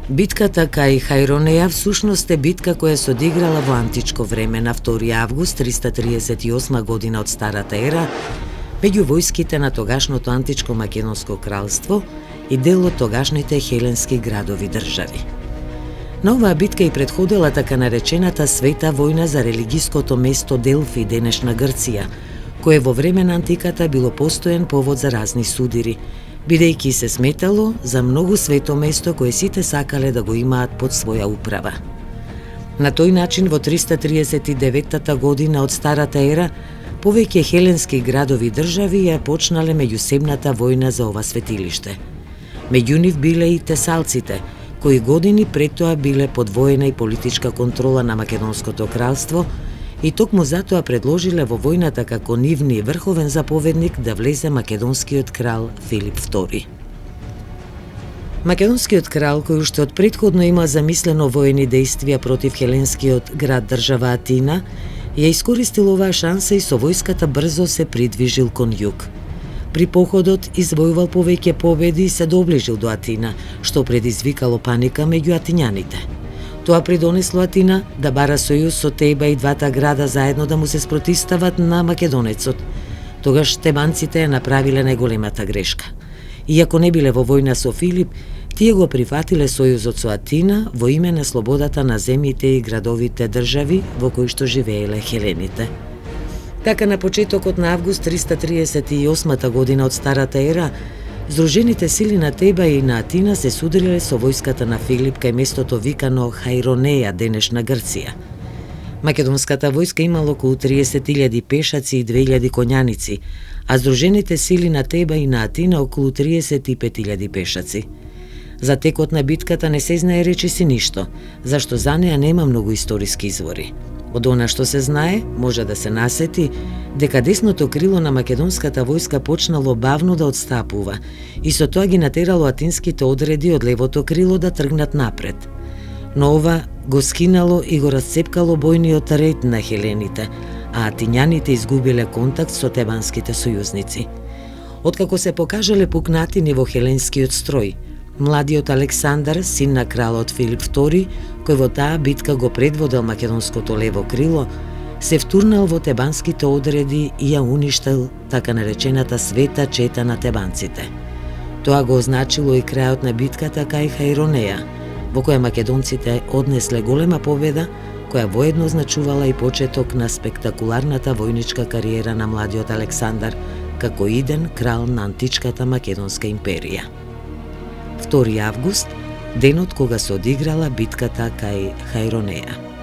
Битката кај Хајронеја всушност е битка која се одиграла во античко време на 2 август 338 година од Старата ера меѓу војските на тогашното античко Македонско кралство и дел од тогашните хеленски градови држави. На оваа битка и претходела така наречената Света војна за религиското место Делфи, денешна Грција, кое во време на антиката било постоен повод за разни судири, бидејќи се сметало за многу свето место кое сите сакале да го имаат под своја управа. На тој начин во 339 година од Старата ера повеќе хеленски градови држави ја почнале меѓусебната војна за ова светилиште. Меѓу нив биле и тесалците, кои години пред тоа биле под воена и политичка контрола на Македонското кралство и токму затоа предложиле во војната како нивни врховен заповедник да влезе македонскиот крал Филип II. Македонскиот крал, кој уште од претходно има замислено воени дејствија против хеленскиот град држава Атина, ја искористил оваа шанса и со војската брзо се придвижил кон југ. При походот извојувал повеќе победи и се доближил до Атина, што предизвикало паника меѓу атињаните. Тоа придонесло Атина да бара сојуз со Теба и двата града заедно да му се спротивстават на македонецот. Тогаш тебанците ја направиле најголемата грешка. Иако не биле во војна со Филип, тие го прифатиле сојузот со Атина во име на слободата на земјите и градовите држави во кои што живееле хелените. Така на почетокот на август 338 година од Старата ера, Здружените сили на Теба и на Атина се судриле со војската на Филип кај местото викано Хајронеја, денешна Грција. Македонската војска имала околу 30.000 пешаци и 2.000 коњаници, а Здружените сили на Теба и на Атина околу 35.000 пешаци. За текот на битката не се знае речиси ништо, зашто за неа нема многу историски извори. Од она што се знае, може да се насети дека десното крило на македонската војска почнало бавно да отстапува и со тоа ги натерало атинските одреди од левото крило да тргнат напред. Но ова го скинало и го расцепкало бојниот ред на хелените, а атињаните изгубиле контакт со тебанските сојузници. Откако се покажале пукнатини во хеленскиот строј, младиот Александар, син на кралот Филип II, кој во таа битка го предводел македонското лево крило, се втурнал во тебанските одреди и ја уништил така наречената Света чета на тебанците. Тоа го означило и крајот на битката кај Хајронеја, во која македонците однесле голема победа, која воедно означувала и почеток на спектакуларната војничка кариера на младиот Александар како иден крал на античката Македонска империја. 2 август, денот кога се одиграла битката кај Хајронеја.